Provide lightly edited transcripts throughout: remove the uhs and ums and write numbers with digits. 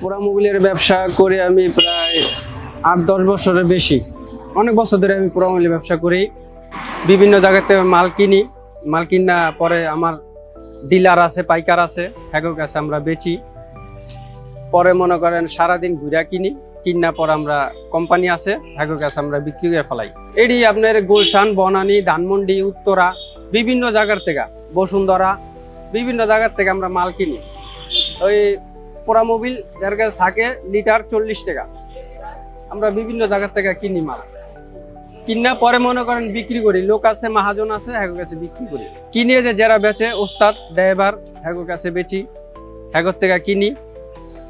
পোড়া মোবিলের ব্যবসা করে আমি প্রায় ৮-১০ বছরের বেশি, অনেক বছর ধরে আমি পোড়া মোবিলের ব্যবসা করি। বিভিন্ন জায়গাতে মাল কিনি, মাল কিনা পরে আমার ডিলার আছে, পাইকার আছে, হ্যাগোর কাছে আমরা বেচি। পরে মনে করেন সারাদিন ঘুরা কিনি, কিনা পর আমরা কোম্পানি আছে, হ্যাগোর কাছে আমরা বিক্রি করে ফেলাই। এটি আপনার গুলশান, বনানী, ধানমন্ডি, উত্তরা, বিভিন্ন জায়গার থেকে, বসুন্ধরা, বিভিন্ন জায়গার থেকে আমরা মাল কিনি। ওই পোড়া মোবিল যার কাছে থাকে লিটার 40 টাকা, আমরা বিভিন্ন জায়গার থেকে কিনি মাল। কিনা পরে মনে করেন বিক্রি করি, লোক আছে, মাহাজন আছে, হ্যাগোর কাছে বিক্রি করি। কিনে যে যারা বেচে ওস্তাদ, ড্রাইভার, হ্যাগোর কাছে বেচি, হ্যাগোর থেকে কিনি।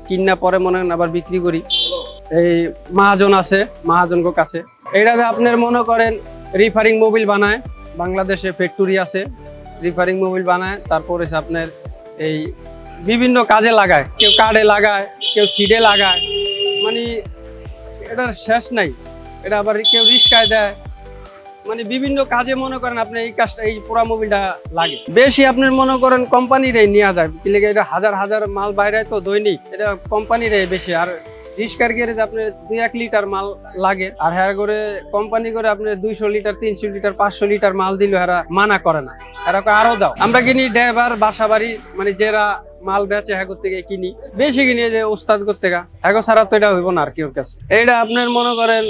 কিনা পরে মনে করেন আবার বিক্রি করি। এই মাহাজন আছে, মাহাজনকে কাছে। এটাতে আপনার মনে করেন রিফারিং মোবিল বানায়, বাংলাদেশে ফ্যাক্টরি আছে, রিফারিং মোবিল বানায়। তারপরে আপনার এই বিভিন্ন কাজে লাগায়, কেউ কার্ডে লাগায়, কেউ সিডে লাগায়, মানে এটার শেষ নাই। এটা আবার কেউ রিস্কায় দেয়, মানে বিভিন্ন কাজে মনে করেন আপনি এই কাজটা, এই পোড়া মোবিলটা লাগে বেশি। আপনার মনে করেন কোম্পানিরাই নেওয়া যায়, কি লেগে এটা হাজার হাজার মাল বাইরে তো দৈনিক, এটা কোম্পানিরাই বেশি। আর রিস্কার গ্যারেজে আপনার 2-1 লিটার মাল লাগে, আর হ্যাঁ করে কোম্পানি করে আপনার 200 লিটার, 300 লিটার, 500 লিটার মাল দিলে এরা মানা করে না, এরা আরো দাও। আমরা কিনি ড্রাইভার, বাসা বাড়ি, মানে যারা মাল বেচে হ্যাগোর থেকে কিনি, বেশি কিনি যে ওস্তাদ করতে থেকে। হ্যাগো ছাড়া তো এটা হইব না আর কেউ কাছে। এটা আপনার মনে করেন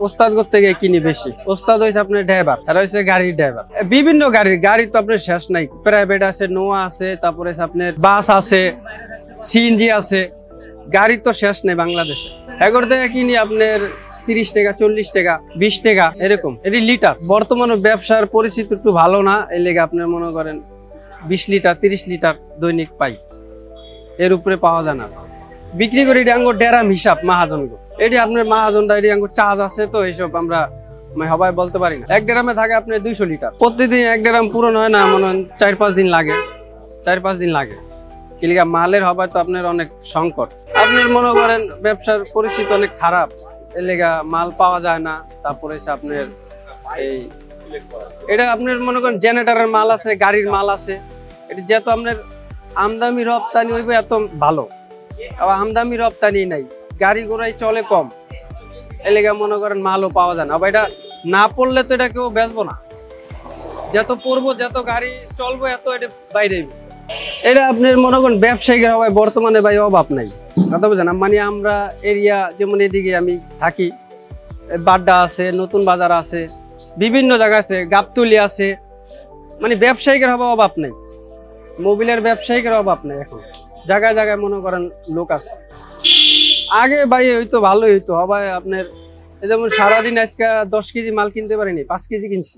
ওস্তাদ করতে থেকে কিনি বেশি। ওস্তাদ হয়েছে আপনার ড্রাইভার, আর হয়েছে গাড়ির ড্রাইভার। বিভিন্ন গাড়ি তো আপনার শেষ নাই, প্রাইভেট আছে, নোয়া আছে, তারপরে আপনার বাস আছে, সিএনজি আছে, গাড়ি তো শেষ নেই বাংলাদেশে। হ্যাগোর থেকে কিনি আপনার 30 টাকা, 40 টাকা, 20 টাকা এরকম, এটি লিটার। বর্তমানে ব্যবসার পরিস্থিতি একটু ভালো না, এই লেগে আপনার মনে করেন 20 লিটার, 30 লিটার দৈনিক পাই, এর উপরে পাওয়া যায় না। বিক্রি করি এটি আঙ্গুর ডেরাম হিসাব মাহাজন। এটি আপনার মাহাজনটা, এটি আঙ্গুর চার্জ আছে, তো এইসব আমরা সবাই বলতে পারি না। এক ডেরামে থাকে আপনার 200 লিটার, প্রতিদিন এক ডেরাম পূরণ হয় না, মনে হয় 4-5 দিন লাগে, 4-5 দিন লাগে। কিলিগা মালের হবার তো আপনার অনেক সংকট। আপনার মনে করেন ব্যবসার পরিস্থিতি অনেক খারাপ, এর লেগা মাল পাওয়া যায় না। তারপরে আপনার এই এটা আপনার মনে করেন জেনারেটরের মাল আছে, গাড়ির মাল আছে, এটা যেহেতু আপনার আমদানি রপ্তানি হইবে এত ভালো, আবার আমদানি রপ্তানি নাই, গাড়ি ঘোড়াই চলে কম, এর লেগা মনে করেন মালও পাওয়া যায় না। আবার এটা না পড়লে তো এটা কেউ বেচবো না, যত পড়বো, যত গাড়ি চলবো, এত এটা বাইরে। এটা আপনার মনে করেন ব্যবসায়িকের হবে বর্তমানে ভাই অভাব নাই, কথা বুঝেন। মানে আমরা এরিয়া যেমন এদিকে আমি থাকি, বাড্ডা আছে, নতুন বাজার আছে, বিভিন্ন জায়গা আছে, গাবতলি আছে, মানে ব্যবসায়িকের হবে অভাব নেই, মোবিলের ব্যবসায়িকের অভাব নেই। এখন জায়গায় জায়গায় মনে করেন লোক আছে। আগে ভাই হইতো ভালোই হইতো, হবে আপনার যেমন সারাদিন আজকে 10 কেজি মাল কিনতে পারিনি, 5 কেজি কিনছি।